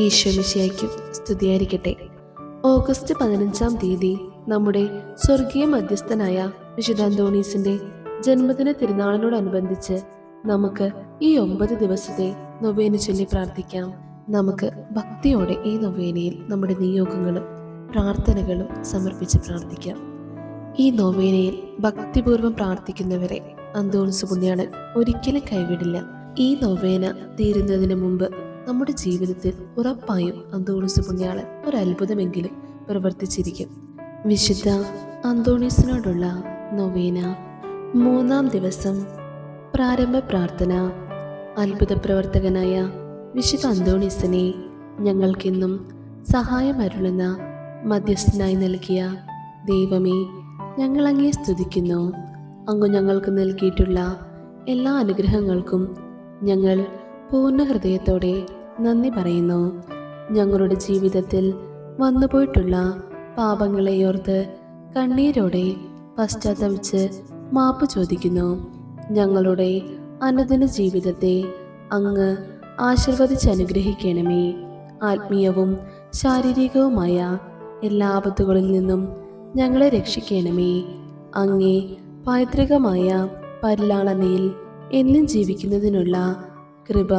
ഈശോമിശിഹായ്ക്കും സ്തുതിയായിരിക്കട്ടെ. ഓഗസ്റ്റ് 15-ാം തീയതി നമ്മുടെ സ്വർഗീയ മധ്യസ്ഥനായ വിശുദ്ധ അന്തോണീസിന്റെ ജന്മദിന തിരുനാളിനോടനുബന്ധിച്ച് നമുക്ക് ഈ 9 ദിവസത്തെ നൊവേന ചൊല്ലി പ്രാർത്ഥിക്കാം. നമുക്ക് ഭക്തിയോടെ ഈ നൊവേനയിൽ നമ്മുടെ നിയോഗങ്ങളും പ്രാർത്ഥനകളും സമർപ്പിച്ച് പ്രാർത്ഥിക്കാം. ഈ നൊവേനയിൽ ഭക്തിപൂർവ്വം പ്രാർത്ഥിക്കുന്നവരെ അന്തോണീസ് പുണ്യാളൻ ഒരിക്കലും കൈവിടില്ല. ഈ നൊവേന തീരുന്നതിന് മുമ്പ് നമ്മുടെ ജീവിതത്തിൽ ഉറപ്പായും അന്തോണീസ് പുണ്യാളൻ ഒരു അത്ഭുതമെങ്കിലും പ്രവർത്തിച്ചിരിക്കും. വിശുദ്ധ അന്തോണീസിനോടുള്ള നൊവേന 3-ാം ദിവസം. പ്രാരംഭ പ്രാർത്ഥന. അത്ഭുത പ്രവർത്തകനായ വിശുദ്ധ അന്തോണീസിനെ ഞങ്ങൾക്കെന്നും സഹായം അരുളുന്ന മധ്യസ്ഥനായി നൽകിയ ദൈവമേ, ഞങ്ങൾ അങ്ങേ സ്തുതിക്കുന്നു. അങ്ങ് ഞങ്ങൾക്ക് നൽകിയിട്ടുള്ള എല്ലാ അനുഗ്രഹങ്ങൾക്കും ഞങ്ങൾ പൂർണ്ണ ഹൃദയത്തോടെ നന്ദി പറയുന്നു. ഞങ്ങളുടെ ജീവിതത്തിൽ വന്നുപോയിട്ടുള്ള പാപങ്ങളെ ഓർത്ത് കണ്ണീരോടെ പശ്ചാത്തപിച്ച് മാപ്പ് ചോദിക്കുന്നു. ഞങ്ങളുടെ അനുദിന ജീവിതത്തെ അങ്ങ് ആശീർവദിച്ച് അനുഗ്രഹിക്കണമേ. ആത്മീയവും ശാരീരികവുമായ എല്ലാ ആപത്തുകളിൽ നിന്നും ഞങ്ങളെ രക്ഷിക്കണമേ. അങ്ങേ പൈതൃകമായ പരിലാളനയിൽ എന്നും ജീവിക്കുന്നതിനുള്ള കൃപ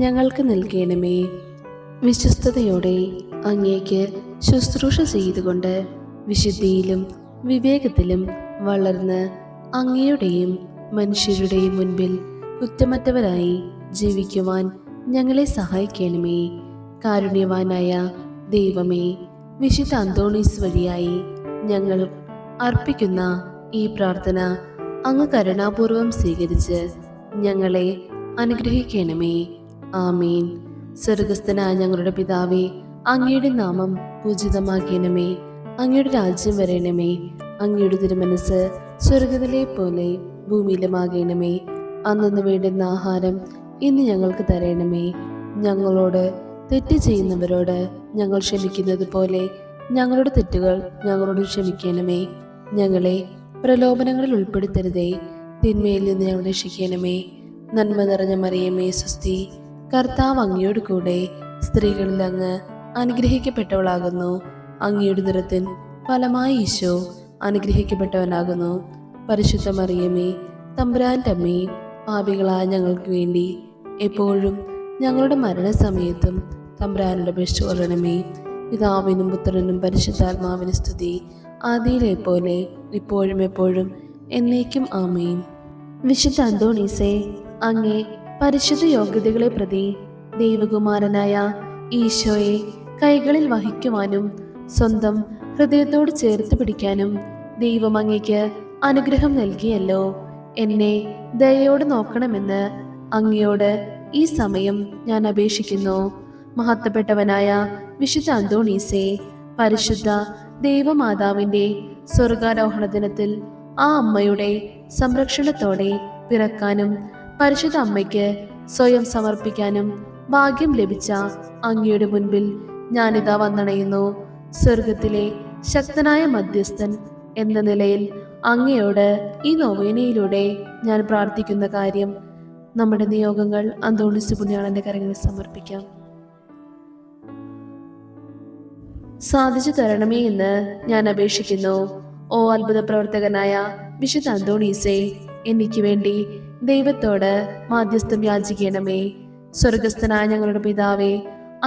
ഞങ്ങൾക്ക് നൽകണമേ. വിശ്വസ്തയോടെ അങ്ങേക്ക് ശുശ്രൂഷ ചെയ്തുകൊണ്ട് വിശുദ്ധിയിലും വിവേകത്തിലും വളർന്ന് അങ്ങയുടെയും മനുഷ്യരുടെയും മുൻപിൽ കുറ്റമറ്റവരായി ജീവിക്കുവാൻ ഞങ്ങളെ സഹായിക്കണമേ. കാരുണ്യവാനായ ദൈവമേ, വിശുദ്ധ അന്തോണീസ് വഴിയായി ഞങ്ങൾ അർപ്പിക്കുന്ന ഈ പ്രാർത്ഥന അങ്ങ് കരുണാപൂർവം സ്വീകരിച്ച് ഞങ്ങളെ അനുഗ്രഹിക്കണമേ. ആമേൻ. സ്വർഗസ്ഥനായ ഞങ്ങളുടെ പിതാവേ, അങ്ങയുടെ നാമം പൂജിതമാകണമേ. അങ്ങയുടെ രാജ്യം വരണമേ. അങ്ങയുടെ തിരുമനസ് സ്വർഗത്തിലെ പോലെ ഭൂമിയിലുമാകണമേ. അന്നു വേണ്ടുന്ന ആഹാരം ഇന്ന് ഞങ്ങൾക്ക് തരണമേ. ഞങ്ങളോട് തെറ്റ് ചെയ്യുന്നവരോട് ഞങ്ങൾ ക്ഷമിക്കുന്നത് പോലെ ഞങ്ങളുടെ തെറ്റുകൾ ഞങ്ങളോട് ക്ഷമിക്കണമേ. ഞങ്ങളെ പ്രലോഭനങ്ങളിൽ ഉൾപ്പെടുത്തരുതേ, തിന്മയിൽ നിന്ന് ഞങ്ങൾ രക്ഷിക്കണമേ. നന്മ നിറഞ്ഞ മറിയമേ, സ്വസ്തി, കർത്താവ് അങ്ങയോട് കൂടെ സ്ത്രീകളിൽ അങ്ങ് അനുഗ്രഹിക്കപ്പെട്ടവളാകുന്നു. അങ്ങയുടെ ഉദരത്തിൻ ഫലമായി ഈശോ അനുഗ്രഹിക്കപ്പെട്ടവനാകുന്നു. പരിശുദ്ധ മറിയമേ, തമ്പുരാന്റെ അമ്മേ, പാപികളായ ഞങ്ങൾക്ക് വേണ്ടി എപ്പോഴും ഞങ്ങളുടെ മരണസമയത്തും തമ്പുരാനോട് അപേക്ഷിച്ചു കൊള്ളണമേ. പിതാവിനും പുത്രനും പരിശുദ്ധാത്മാവിനും സ്തുതി, ആദിയിലെ പോലെ ഇപ്പോഴും എപ്പോഴും എന്നേക്കും ആമേൻ. വിശുദ്ധ അന്തോണീസേ, അങ്ങേ പരിശുദ്ധ യോഗ്യതകളെ പ്രതി ദൈവകുമാരനായ ഈശോയെ കൈകളിൽ വഹിക്കുവാനും സ്വന്തം ഹൃദയത്തോട് ചേർത്ത് പിടിക്കാനും ദൈവം അങ്ങയ്ക്ക് അനുഗ്രഹം നൽകിയല്ലോ. എന്നെ ദയയോട് നോക്കണമെന്ന് അങ്ങയോട് ഈ സമയം ഞാൻ അപേക്ഷിക്കുന്നു. മഹത്വപ്പെട്ടവനായ വിശുദ്ധ അന്തോണീസേ, പരിശുദ്ധ ദൈവമാതാവിന്റെ സ്വർഗാരോഹണ ദിനത്തിൽ ആ അമ്മയുടെ സംരക്ഷണത്തോടെ പിറക്കാനും പരിശുദ്ധ അമ്മയ്ക്ക് സ്വയം സമർപ്പിക്കാനും ഭാഗ്യം ലഭിച്ച അങ്ങയുടെ മുൻപിൽ ഞാനിതാ വന്നണയുന്നു. സ്വർഗത്തിലെ ശക്തനായ മധ്യസ്ഥൻ എന്ന നിലയിൽ അങ്ങയോട് ഈ നൊവേനയിലൂടെ ഞാൻ പ്രാർത്ഥിക്കുന്ന കാര്യം, നമ്മുടെ നിയോഗങ്ങൾ അന്തോണീസ് പുണ്യാളന്റെ കരങ്ങളിൽ സമർപ്പിക്കാം. സാധിച്ചു തരണമേ എന്ന് ഞാൻ അപേക്ഷിക്കുന്നു. ഓ അത്ഭുത പ്രവർത്തകനായ വിശുദ്ധ അന്തോണീസേ, എനിക്ക് വേണ്ടി ദൈവത്തോട് മാധ്യസ്ഥം യാചിക്കണമേ. സ്വർഗസ്ഥനായ ഞങ്ങളുടെ പിതാവേ,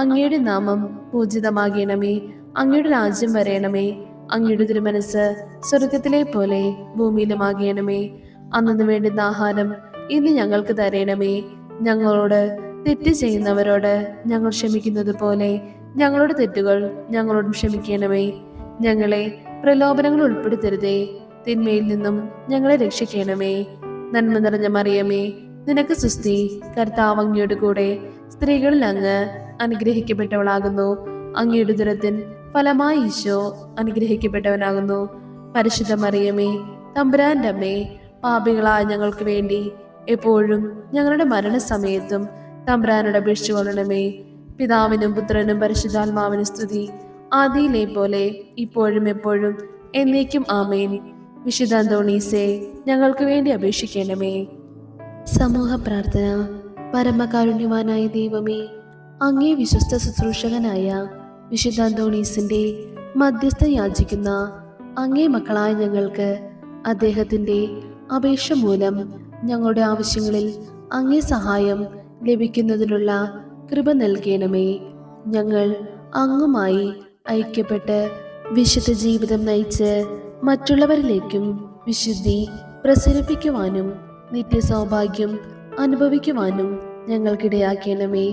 അങ്ങയുടെ നാമം പൂജിതമാകണമേ. അങ്ങയുടെ രാജ്യം വരയണമേ. അങ്ങയുടെ തിരുമനസ് സ്വർഗത്തിലെ പോലെ ഭൂമിയിലുമാകണമേ. അന്നു വേണ്ടുന്ന ആഹാരം ഇന്ന് ഞങ്ങൾക്ക് തരണമേ. ഞങ്ങളോട് തെറ്റ് ചെയ്യുന്നവരോട് ഞങ്ങൾ ക്ഷമിക്കുന്നത് പോലെ ഞങ്ങളുടെ തെറ്റുകൾ ഞങ്ങളോടും ക്ഷമിക്കണമേ. ഞങ്ങളെ പ്രലോഭനങ്ങൾ ഉൾപ്പെടുത്തരുതേ, തിന്മയിൽ നിന്നും ഞങ്ങളെ രക്ഷിക്കണമേ. നന്മ നിറഞ്ഞ മറിയമേ, നിനക്ക് സുസ്തി, കർത്താവ് അങ്ങയുടെ കൂടെ സ്ത്രീകളിൽ അങ്ങ് അനുഗ്രഹിക്കപ്പെട്ടവളാകുന്നു. അങ്ങയുടെ ഉദരത്തിൻ ഫലമായി ഈശോ അനുഗ്രഹിക്കപ്പെട്ടവനാകുന്നു. പരിശുദ്ധ മറിയമേ, തമ്പുരാന്റെ അമ്മേ, പാപികളായ ഞങ്ങൾക്ക് വേണ്ടി എപ്പോഴും ഞങ്ങളുടെ മരണസമയത്തും തമ്പുരാനോട് അപേക്ഷിച്ചു കൊള്ളണമേ. പിതാവിനും പുത്രനും പരിശുദ്ധാത്മാവിനും സ്തുതി, ആദിയിലെ പോലെ ഇപ്പോഴും എപ്പോഴും എന്നേക്കും ആമേൻ. വിശുദ്ധ അന്തോണീസേ, ഞങ്ങൾക്ക് വേണ്ടി അപേക്ഷിക്കണമേ. സമൂഹ പ്രാർത്ഥന. പരമകാരുണ്യവാനായ ദൈവമേ, അങ്ങേ വിശ്വസ്ത ശുശ്രൂഷകനായ വിശുദ്ധ അന്തോണീസിന്റെ മധ്യസ്ഥ യാചിക്കുന്ന അങ്ങേ മക്കളായ ഞങ്ങൾക്ക് അദ്ദേഹത്തിന്റെ അപേക്ഷ മൂലം ഞങ്ങളുടെ ആവശ്യങ്ങളിൽ അങ്ങേ സഹായം ലഭിക്കുന്നതിനുള്ള കൃപ നൽകണമേ. ഞങ്ങൾ അങ്ങുമായി ഐക്യപ്പെട്ട് വിശുദ്ധ ജീവിതം നയിച്ച് മറ്റുള്ളവരിലേക്കും വിശുദ്ധി പ്രസരിപ്പിക്കുവാനും നിത്യസൗഭാഗ്യം അനുഭവിക്കുവാനും ഞങ്ങൾക്കിടയാക്കണമേ.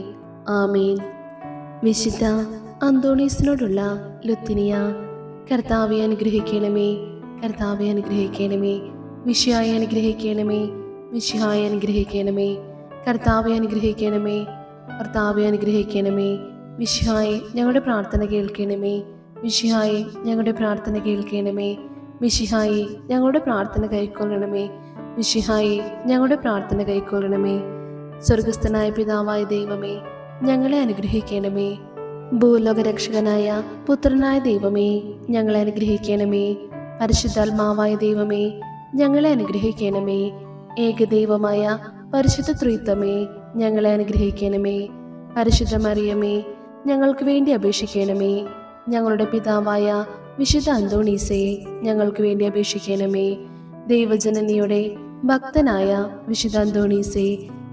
ആമേൻ. വിശുദ്ധ അന്തോണീസിനോടുള്ള ലുത്തിനിയ. കർത്താവെ അനുഗ്രഹിക്കണമേ, കർത്താവെ അനുഗ്രഹിക്കണമേ, മിശിഹായെ അനുഗ്രഹിക്കണമേ, മിശിഹായെ അനുഗ്രഹിക്കണമേ, കർത്താവെ അനുഗ്രഹിക്കണമേ, കർത്താവെ അനുഗ്രഹിക്കണമേ, മിശിഹായെ ഞങ്ങളുടെ പ്രാർത്ഥന കേൾക്കണമേ, മിശിഹായെ ഞങ്ങളുടെ പ്രാർത്ഥന കേൾക്കണമേ, മിശിഹായെ ഞങ്ങളുടെ പ്രാർത്ഥന കൈക്കൊള്ളണമേ, മിശിഹായെ ഞങ്ങളുടെ പ്രാർത്ഥന കൈക്കൊള്ളണമേ. സ്വർഗസ്ഥനായ പിതാവായ ദൈവമേ, ഞങ്ങളെ അനുഗ്രഹിക്കണമേ. ഭൂലോകരക്ഷകനായ പുത്രനായ ദൈവമേ, ഞങ്ങളെ അനുഗ്രഹിക്കണമേ. പരിശുദ്ധാത്മാവായ ദൈവമേ, ഞങ്ങളെ അനുഗ്രഹിക്കണമേ. ഏകദൈവമായ പരിശുദ്ധ ത്രിത്വമേ, ഞങ്ങളെ അനുഗ്രഹിക്കണമേ. പരിശുദ്ധ മറിയമേ, ഞങ്ങൾക്ക് വേണ്ടി അപേക്ഷിക്കണമേ. ഞങ്ങളുടെ പിതാവായ വിശുദ്ധ അന്തോണീസേ, ഞങ്ങൾക്ക് വേണ്ടി അപേക്ഷിക്കണമേ. ദൈവജനനിയുടെ ഭക്തനായ വിശുദ്ധ അന്തോണീസേ,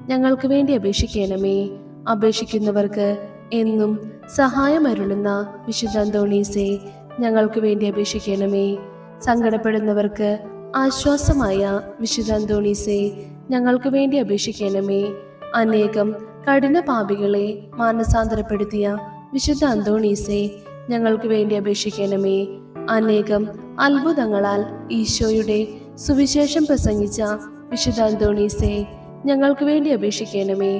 ഞങ്ങൾക്ക് വേണ്ടി അപേക്ഷിക്കണമേ. അപേക്ഷിക്കുന്നവർക്ക് എന്നും സഹായമരുളുന്ന വിശുദ്ധ അന്തോണീസേ, ഞങ്ങൾക്ക് വേണ്ടി അപേക്ഷിക്കണമേ. സങ്കടപ്പെടുന്നവർക്ക് ആശ്വാസമായ വിശുദ്ധ അന്തോണീസേ, ഞങ്ങൾക്ക് വേണ്ടി അപേക്ഷിക്കണമേ. അനേകം കഠിന പാപികളെ മാനസാന്തരപ്പെടുത്തിയ വിശുദ്ധ അന്തോണീസേ, ഞങ്ങൾക്ക് വേണ്ടി അപേക്ഷിക്കണമേ. അനേകം അത്ഭുതങ്ങളാൽ ഈശോയുടെ സുവിശേഷം പ്രസംഗിച്ച വിശുദ്ധ അന്തോണീസേ, ഞങ്ങൾക്ക് വേണ്ടി അപേക്ഷിക്കണമേ.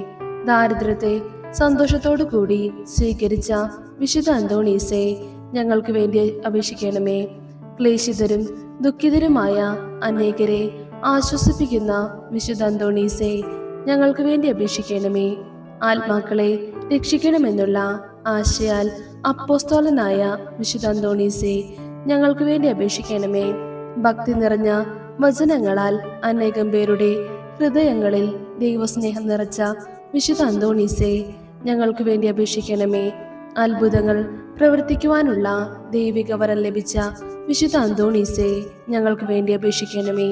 ദാരിദ്ര്യത്തെ സന്തോഷത്തോടു കൂടി സ്വീകരിച്ച വിശുദ്ധ അന്തോണീസേ, ഞങ്ങൾക്ക് വേണ്ടി അപേക്ഷിക്കണമേ. ക്ലേശിതരും ദുഃഖിതരുമായ അനേകരെ ആശ്വസിപ്പിക്കുന്ന വിശുദ്ധ അന്തോണീസേ, ഞങ്ങൾക്ക് വേണ്ടി അപേക്ഷിക്കണമേ. ആത്മാക്കളെ രക്ഷിക്കണമെന്നുള്ള ആശയാൽ അപ്പോസ്തലനായ വിശുദ്ധ അന്തോണീസേ, ഞങ്ങൾക്ക് വേണ്ടി അപേക്ഷിക്കണമേ. ഭക്തി നിറഞ്ഞ വചനങ്ങളാൽ അനേകം പേരുടെ ഹൃദയങ്ങളിൽ ദൈവസ്നേഹം നിറച്ച വിശുദ്ധ അന്തോണീസേ, ഞങ്ങൾക്ക് വേണ്ടി അപേക്ഷിക്കണമേ. അത്ഭുതങ്ങൾ പ്രവർത്തിക്കുവാനുള്ള ദൈവിക വരം ലഭിച്ച വിശുദ്ധ അന്തോണീസേ, ഞങ്ങൾക്ക് വേണ്ടി അപേക്ഷിക്കണമേ.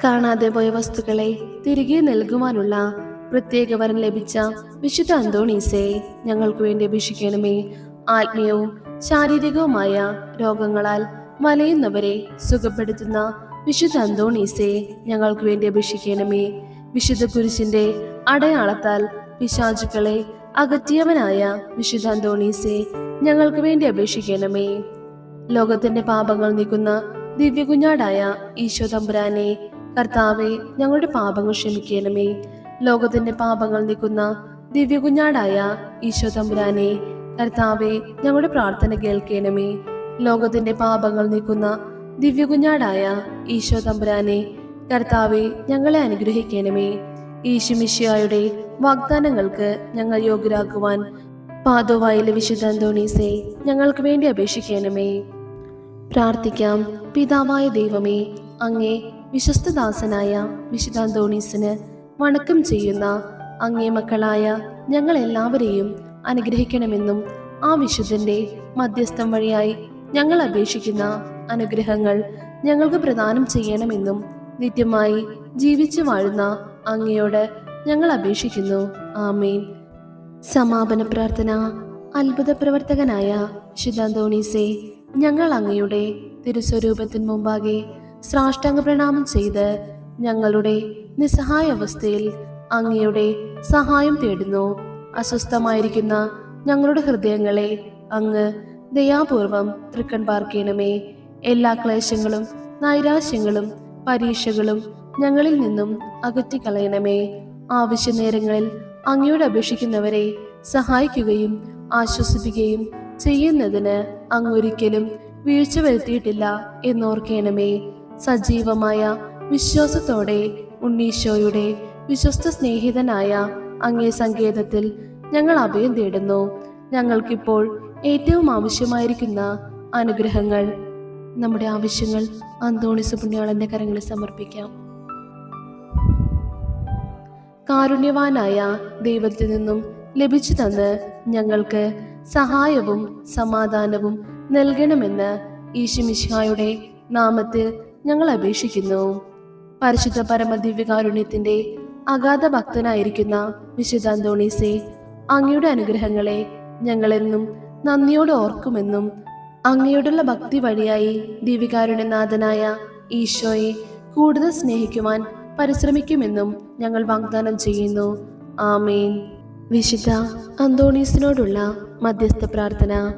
കാണാതെ പോയ വസ്തുക്കളെ തിരികെ നൽകുവാനുള്ള പ്രത്യേക വരം ലഭിച്ച വിശുദ്ധ അന്തോണീസേ, ഞങ്ങൾക്ക് വേണ്ടി അപേക്ഷിക്കണമേ. ആത്മീയവും ശാരീരികവുമായ രോഗങ്ങളാൽ വലയുന്നവരെ സുഖപ്പെടുത്തുന്ന വിശുദ്ധ അന്തോണീസേ, ഞങ്ങൾക്ക് വേണ്ടി അപേക്ഷിക്കണമേ. വിശുദ്ധ കുരിശിന്റെ അടയാളത്താൽ പിശാചുക്കളെ അകറ്റിയവനായ വിശുദ്ധ അന്തോണീസേ, ഞങ്ങൾക്ക് വേണ്ടി അപേക്ഷിക്കണമേ. ലോകത്തിന്റെ പാപങ്ങൾ നീക്കുന്ന ദിവ്യകുഞ്ഞാടായ ഈശോ തമ്പുരാനെ, കർത്താവെ ഞങ്ങളുടെ പാപങ്ങൾ ക്ഷമിക്കണമേ. ലോകത്തിന്റെ പാപങ്ങൾ നീക്കുന്ന ദിവ്യകുഞ്ഞാടായ ഈശോ തമ്പുരാനെ, കർത്താവെ ഞങ്ങളുടെ പ്രാർത്ഥന കേൾക്കണമേ. ലോകത്തിന്റെ പാപങ്ങൾ നീക്കുന്ന ദിവ്യകുഞ്ഞാടായ ഈശോ തമ്പുരാനെ, കർത്താവെ ഞങ്ങളെ അനുഗ്രഹിക്കണമേ. ഈശോമിശിഹായുടെ വാഗ്ദാനങ്ങൾക്ക് ഞങ്ങൾ യോഗ്യരാക്കുവാൻ പാദോവായിലെ വിശുദ്ധ അന്തോണീസേ, ഞങ്ങൾക്ക് വേണ്ടി അപേക്ഷിക്കണമേ. പ്രാർത്ഥിക്കാം. പിതാവായ ദൈവമേ, അങ്ങേ വിശ്വസ്തദാസനായ വിശുദ്ധ അന്തോണീസിന് വണക്കം ചെയ്യുന്ന അങ്ങേ മക്കളായ ഞങ്ങൾ എല്ലാവരെയും അനുഗ്രഹിക്കണമെന്നും ആ വിശുദ്ധന്റെ മധ്യസ്ഥം വഴിയായി ഞങ്ങൾ അപേക്ഷിക്കുന്ന അനുഗ്രഹങ്ങൾ ഞങ്ങൾക്ക് പ്രദാനം ചെയ്യണമെന്നും നിത്യമായി ജീവിച്ചു വാഴുന്ന അങ്ങയോട് ഞങ്ങൾ അപേക്ഷിക്കുന്നു. ആമേൻ. സമാപന പ്രാർത്ഥന. അത്ഭുത പ്രവർത്തകനായ വിശുദ്ധ അന്തോണീസേ, ഞങ്ങൾ അങ്ങയുടെ തിരുസ്വരൂപത്തിന് മുമ്പാകെ സാഷ്ടാംഗ പ്രണാമം ചെയ്ത് ഞങ്ങളുടെ നിസ്സഹായ അവസ്ഥയിൽ അങ്ങയുടെ സഹായം തേടുന്നു. അസ്വസ്ഥമായിരിക്കുന്ന ഞങ്ങളുടെ ഹൃദയങ്ങളെ അങ്ങ് ദയാപൂർവം തൃക്കൺ പാർക്കണമേ. എല്ലാ ക്ലേശങ്ങളും നൈരാശ്യങ്ങളും പരീക്ഷകളും ഞങ്ങളിൽ നിന്നും അകറ്റിക്കളയണമേ. ആവശ്യ നേരങ്ങളിൽ അങ്ങയോട് അപേക്ഷിക്കുന്നവരെ സഹായിക്കുകയും ആശ്വസിപ്പിക്കുകയും ചെയ്യുന്നതിന് അങ്ങൊരിക്കലും വീഴ്ച വരുത്തിയിട്ടില്ല എന്നോർക്കണമേ. സജീവമായ വിശ്വാസത്തോടെ ഉണ്ണീശോയുടെ വിശ്വസ്ത സ്നേഹിതനായ അങ്ങേ സങ്കേതത്തിൽ ഞങ്ങൾ അഭയം തേടുന്നു. ഞങ്ങൾക്കിപ്പോൾ ഏറ്റവും ആവശ്യമായിരിക്കുന്ന അനുഗ്രഹങ്ങൾ, നമ്മുടെ ആവശ്യങ്ങൾ അന്തോണീസ് പുണ്യാളന്റെ കരങ്ങളിൽ സമർപ്പിക്കാം. കാരുണ്യവാനായ ദൈവത്തിൽ നിന്നും ലഭിച്ചു തന്ന് ഞങ്ങൾക്ക് സഹായവും സമാധാനവും നൽകണമെന്ന് ഈശോമിശിഹായുടെ നാമത്തിൽ ഞങ്ങൾ അപേക്ഷിക്കുന്നു. പരിശുദ്ധ പരമദിവ്യകാരുണ്യത്തിന്റെ അഗാധ ഭക്തനായിരിക്കുന്ന വിശുദ്ധ അന്തോണീസേ, അങ്ങയുടെ അനുഗ്രഹങ്ങളെ ഞങ്ങളെന്നും നന്ദിയോടെ ഓർക്കുമെന്നും അങ്ങയോടുള്ള ഭക്തി വഴിയായി ദിവ്യകാരുണ്യനാഥനായ ഈശോയെ കൂടുതൽ സ്നേഹിക്കുവാൻ പരിശ്രമിക്കുമെന്നും ഞങ്ങൾ വാഗ്ദാനം ചെയ്യുന്നു. ആമേൻ. വിശുദ്ധ അന്തോണീസിനോടുള്ള മധ്യസ്ഥ പ്രാർത്ഥന.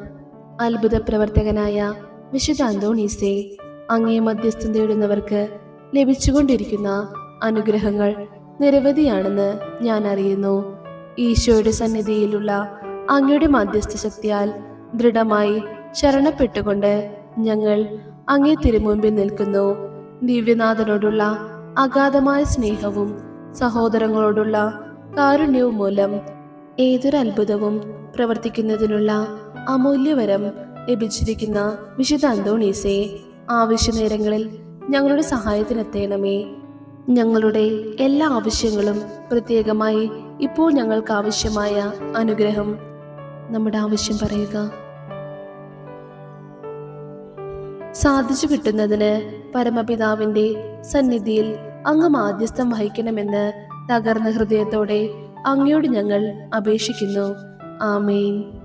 അത്ഭുത പ്രവർത്തകനായ വിശുദ്ധ അന്തോണീസേ, അങ്ങേ മധ്യസ്ഥം തേടുന്നവർക്ക് ലഭിച്ചുകൊണ്ടിരിക്കുന്ന അനുഗ്രഹങ്ങൾ നിരവധിയാണെന്ന് ഞാൻ അറിയുന്നു. ഈശോയുടെ സന്നിധിയിലുള്ള അങ്ങയുടെ മധ്യസ്ഥ ശക്തിയാൽ ദൃഢമായി ശരണപ്പെട്ടുകൊണ്ട് ഞങ്ങൾ അങ്ങേ തിരുമുമ്പിൽ നിൽക്കുന്നു. ദിവ്യനാഥനോടുള്ള അഗാധമായ സ്നേഹവും സഹോദരങ്ങളോടുള്ള കാരുണ്യവും മൂലം ഏതൊരു അത്ഭുതവും പ്രവർത്തിക്കുന്നതിനുള്ള അമൂല്യവരം ലഭിച്ചിരിക്കുന്ന വിശുദ്ധ അന്തോണീസേ, ആവശ്യ നേരങ്ങളിൽ ഞങ്ങളുടെ സഹായത്തിനെത്തേണമേ. ഞങ്ങളുടെ എല്ലാ ആവശ്യങ്ങളും, പ്രത്യേകമായി ഇപ്പോൾ ഞങ്ങൾക്ക് ആവശ്യമായ അനുഗ്രഹം, നമ്മുടെ ആവശ്യം പറയുക, സാധിച്ചു കിട്ടുന്നതിന് പരമപിതാവിന്റെ സന്നിധിയിൽ അങ്ങ് മാധ്യസ്ഥം വഹിക്കണമെന്ന് തകർന്ന ഹൃദയത്തോടെ അങ്ങയോട് ഞങ്ങൾ അപേക്ഷിക്കുന്നു. ആമേൻ.